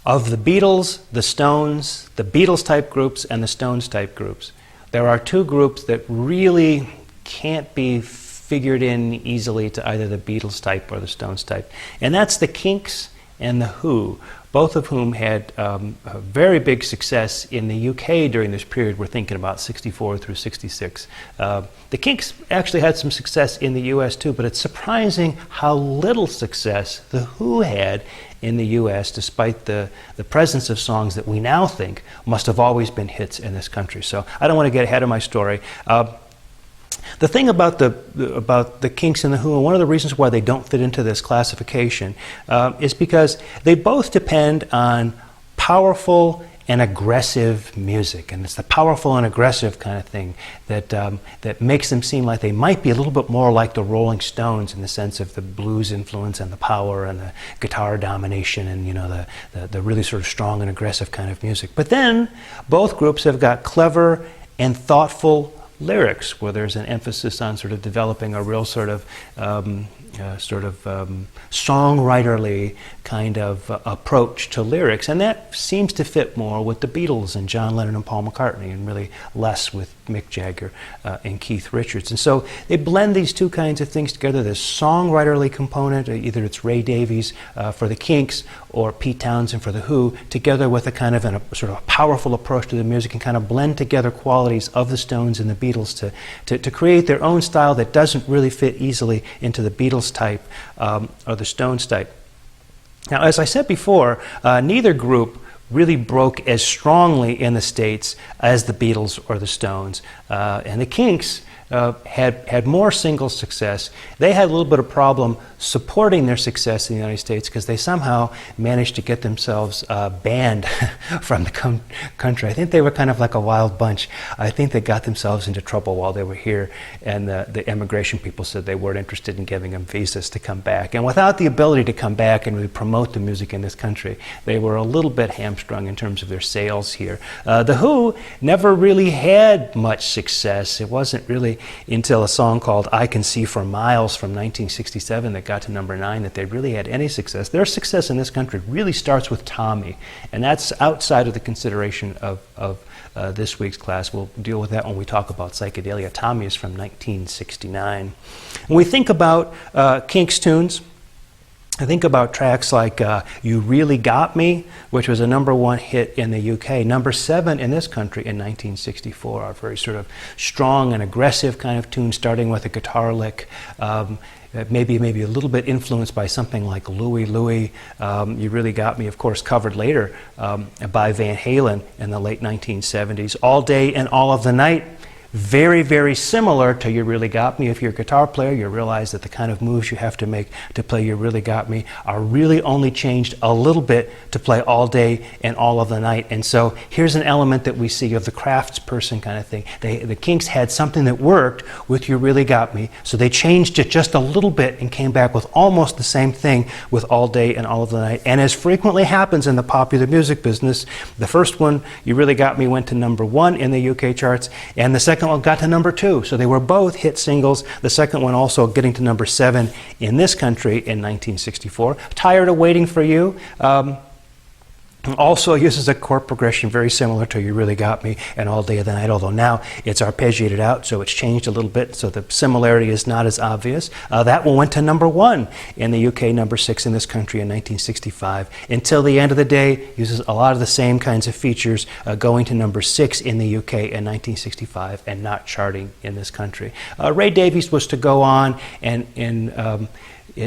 Of the Beatles, the Stones, the Beatles type groups, and the Stones type groups, there are two groups that really can't be figured in easily to either the Beatles type or the Stones type. And that's the Kinks and the Who, both of whom had a very big success in the UK during this period. We're thinking about 64 through 66. The Kinks actually had some success in the US too, but it's surprising how little success the Who had in the US, despite the presence of songs that we now think must have always been hits in this country. So I don't want to get ahead of my story. The thing about the Kinks and the Who, and one of the reasons why they don't fit into this classification, is because they both depend on powerful and aggressive music, and it's the powerful and aggressive kind of thing that makes them seem like they might be a little bit more like the Rolling Stones in the sense of the blues influence and the power and the guitar domination and the really sort of strong and aggressive kind of music. But then both groups have got clever and thoughtful lyrics, where there's an emphasis on sort of developing a real sort of songwriterly kind of approach to lyrics, and that seems to fit more with the Beatles and John Lennon and Paul McCartney, and really less with Mick Jagger and Keith Richards. And so they blend these two kinds of things together, this songwriterly component, either it's Ray Davies for the Kinks or Pete Townsend for the Who, together with a kind of a sort of a powerful approach to the music, and kind of blend together qualities of the Stones and the Beatles to create their own style that doesn't really fit easily into the Beatles type or the Stones type. Now, as I said before, neither group really broke as strongly in the States as the Beatles or the Stones. And the Kinks had more single success. They had a little bit of problem supporting their success in the United States because they somehow managed to get themselves banned from the country. I think they were kind of like a wild bunch. I think they got themselves into trouble while they were here, and the immigration people said they weren't interested in giving them visas to come back. And without the ability to come back and really promote the music in this country, they were a little bit hamstrung in terms of their sales here. The Who never really had much success. It wasn't really until a song called I Can See for Miles from 1967 that got to #9 that they really had any success. Their success in this country really starts with Tommy, and that's outside of the consideration of this week's class. We'll deal with that when we talk about psychedelia. Tommy is from 1969. When we think about Kinks tunes, I think about tracks like You Really Got Me, which was a #1 hit in the UK, #7 in this country in 1964, a very sort of strong and aggressive kind of tune, starting with a guitar lick, maybe a little bit influenced by something like Louie Louie. You Really Got Me, of course, covered later by Van Halen in the late 1970s. All Day and All of the Night, very, very similar to You Really Got Me. If you're a guitar player, you realize that the kind of moves you have to make to play You Really Got Me are really only changed a little bit to play All Day and All of the Night. And so here's an element that we see of the craftsperson kind of thing. The Kinks had something that worked with You Really Got Me, so they changed it just a little bit and came back with almost the same thing with All Day and All of the Night. And as frequently happens in the popular music business, the first one, You Really Got Me, went to #1 in the UK charts, and the second one got to #2. So they were both hit singles. The second one also getting to #7 in this country in 1964. Tired of Waiting for You also uses a chord progression very similar to You Really Got Me and All Day of the Night, although now it's arpeggiated out, so it's changed a little bit, so the similarity is not as obvious. That one went to #1 in the UK, #6 in this country in 1965. Until the End of the Day uses a lot of the same kinds of features, going to #6 in the UK in 1965 and not charting in this country. Ray Davies was to go on and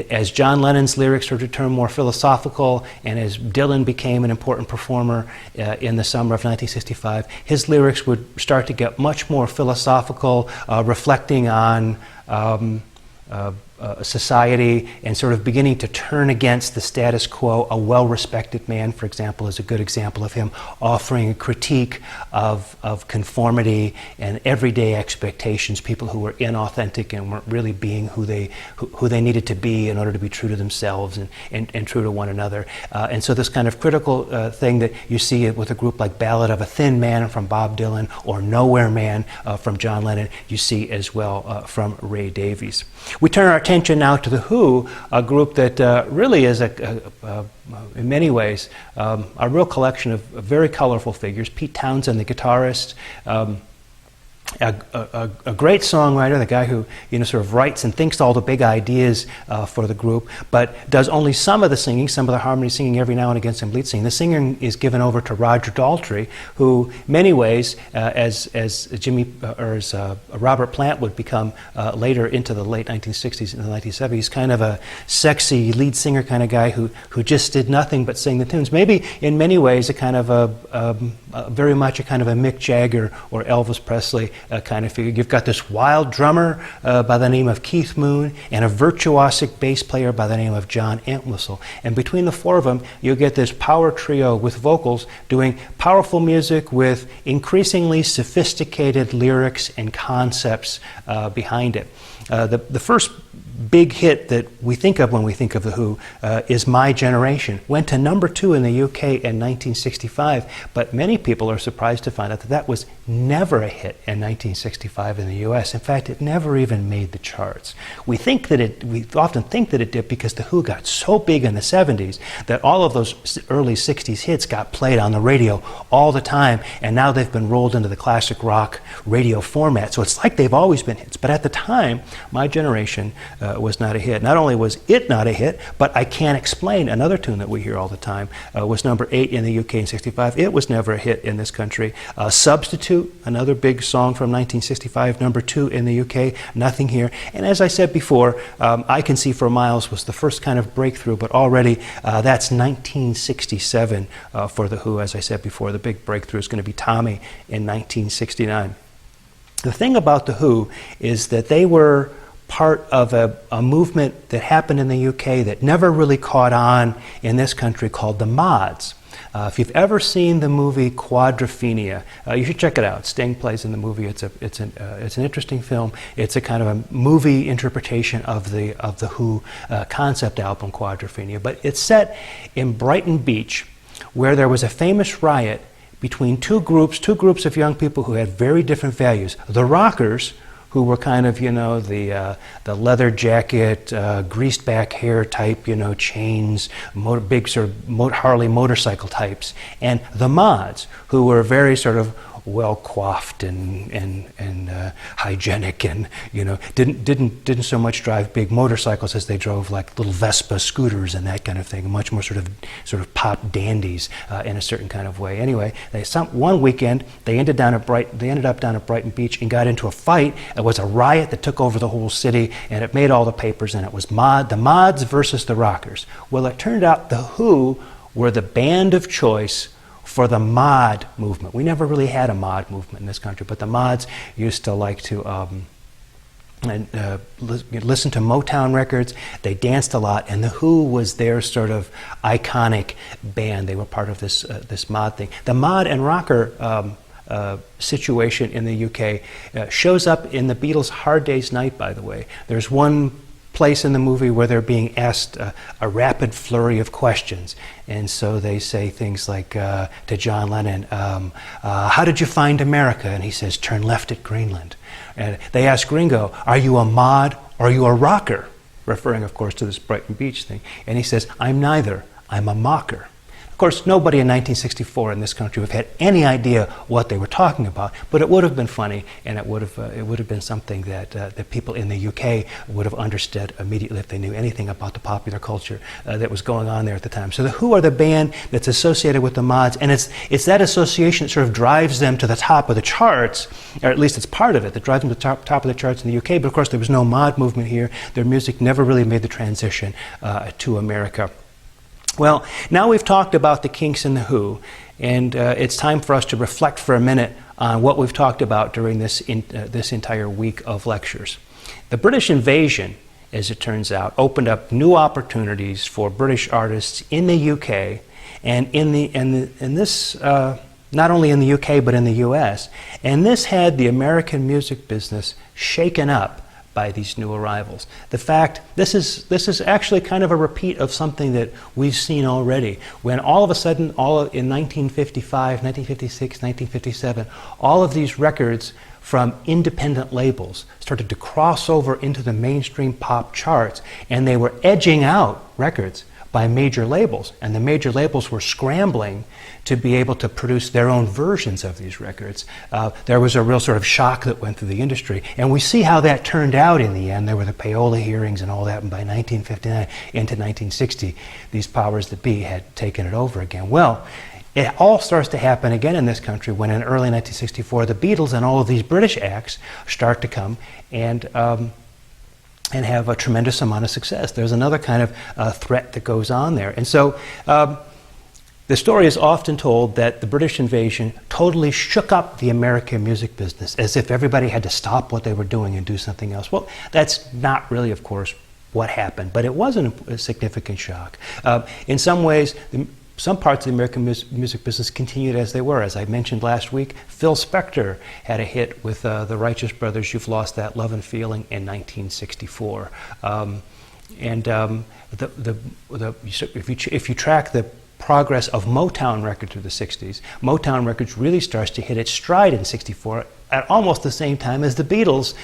as John Lennon's lyrics started to turn more philosophical, and as Dylan became an important performer in the summer of 1965, his lyrics would start to get much more philosophical, reflecting on society and sort of beginning to turn against the status quo. A well-respected man, for example, is a good example of him offering a critique of conformity and everyday expectations, people who were inauthentic and weren't really being who they needed to be in order to be true to themselves and true to one another. And so this kind of critical thing that you see with a group like Ballad of a Thin Man from Bob Dylan or Nowhere Man from John Lennon, you see as well from Ray Davies. We turn our attention now to The Who, a group that really is, in many ways, a real collection of very colorful figures. Pete Townsend, the guitarist, a great songwriter, the guy who sort of writes and thinks all the big ideas for the group, but does only some of the singing, some of the harmony singing every now and again, some lead singing. The singing is given over to Roger Daltrey, who, many ways, as Robert Plant would become later into the late 1960s and the 1970s, kind of a sexy lead singer kind of guy who just did nothing but sing the tunes. Maybe in many ways a kind of very much a kind of a Mick Jagger or Elvis Presley kind of figure. You've got this wild drummer by the name of Keith Moon and a virtuosic bass player by the name of John Entwistle. And between the four of them, you get this power trio with vocals doing powerful music with increasingly sophisticated lyrics and concepts behind it. The first big hit that we think of when we think of The Who is My Generation. Went to #2 in the UK in 1965, but many people are surprised to find out that that was never a hit in 1965 in the US. In fact, it never even made the charts. We often think that it did because The Who got so big in the 70s that all of those early 60s hits got played on the radio all the time, and now they've been rolled into the classic rock radio format. So it's like they've always been hits. But at the time, My Generation was not a hit. Not only was it not a hit, but I Can't Explain, another tune that we hear all the time, was #8 in the UK in 65. It was never a hit in this country. Substitute, another big song from 1965, #2 in the UK, nothing here. And as I said before, I Can See for Miles was the first kind of breakthrough, but already that's 1967 for The Who. As I said before, the big breakthrough is going to be Tommy in 1969. The thing about The Who is that they were part of a movement that happened in the UK that never really caught on in this country called the Mods. If you've ever seen the movie Quadrophenia, you should check it out. Sting plays in the movie. It's an interesting film. It's a kind of a movie interpretation of the Who concept album Quadrophenia. But it's set in Brighton Beach, where there was a famous riot between two groups of young people who had very different values. The rockers, who were kind of, the leather jacket, greased back hair type, chains, big sort of Harley motorcycle types, and the mods, who were very sort of well coiffed and hygienic, and didn't so much drive big motorcycles as they drove like little Vespa scooters and that kind of thing, much more sort of pop dandies in a certain kind of way. Anyway, one weekend they ended up down at Brighton Beach and got into a fight. It was a riot that took over the whole city, and it made all the papers, and it was the mods versus the rockers. Well, it turned out The Who were the band of choice for the mod movement. We never really had a mod movement in this country, but the mods used to like to listen to Motown records. They danced a lot, and The Who was their sort of iconic band. They were part of this mod thing. The mod and rocker situation in the UK shows up in the Beatles' Hard Day's Night, by the way. There's one place in the movie where they're being asked a rapid flurry of questions, and so they say things like to John Lennon, how did you find America? And he says, turn left at Greenland. And they ask Ringo, are you a mod or are you a rocker? Referring, of course, to this Brighton Beach thing. And he says, I'm neither, I'm a mocker. Of course, nobody in 1964 in this country would have had any idea what they were talking about, but it would have been funny, and it would have been something that people in the UK would have understood immediately if they knew anything about the popular culture that was going on there at the time. So The Who are the band that's associated with the mods, and it's that association that sort of drives them to the top of the charts, or at least it's part of it that drives them to the top of the charts in the UK. But of course, there was no mod movement here. Their music never really made the transition to America. Well, now we've talked about the Kinks and the Who, and it's time for us to reflect for a minute on what we've talked about during this entire week of lectures. The British invasion, as it turns out, opened up new opportunities for British artists in the UK, and in this not only in the UK but in the US, and this had the American music business shaken up by these new arrivals. The fact, this is actually kind of a repeat of something that we've seen already. When all of a sudden, in 1955, 1956, 1957, all of these records from independent labels started to cross over into the mainstream pop charts, and they were edging out records by major labels, and the major labels were scrambling to be able to produce their own versions of these records. There was a real sort of shock that went through the industry, and we see how that turned out in the end. There were the payola hearings and all that, and by 1959 into 1960, these powers that be had taken it over again. Well, it all starts to happen again in this country when in early 1964, the Beatles and all of these British acts start to come and have a tremendous amount of success. There's another kind of threat that goes on there. And so the story is often told that the British invasion totally shook up the American music business, as if everybody had to stop what they were doing and do something else. Well, that's not really, of course, what happened, but it was a significant shock. In some ways, some parts of the American music business continued as they were. As I mentioned last week, Phil Spector had a hit with the Righteous Brothers' You've Lost That Love and Feeling in 1964. If you track the progress of Motown records through the 60s, Motown records really starts to hit its stride in 64 at almost the same time as the Beatles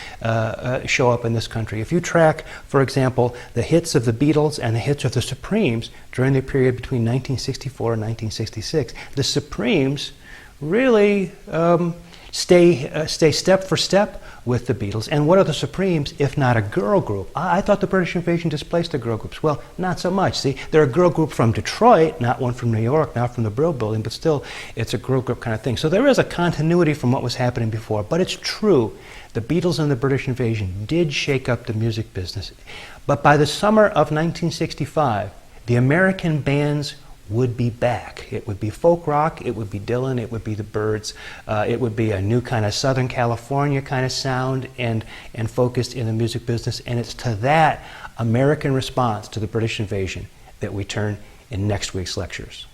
show up in this country. If you track, for example, the hits of the Beatles and the hits of the Supremes during the period between 1964 and 1966, the Supremes really stay step for step with the Beatles. And what are the Supremes if not a girl group? I thought the British invasion displaced the girl groups. Well, not so much. See, they're a girl group from Detroit, not one from New York, not from the Brill Building, but still it's a girl group kind of thing. So there is a continuity from what was happening before, but it's true. The Beatles and the British invasion did shake up the music business. But by the summer of 1965, the American bands would be back. It would be folk rock, it would be Dylan, it would be the Byrds, it would be a new kind of Southern California kind of sound and focused in the music business. And it's to that American response to the British invasion that we turn in next week's lectures.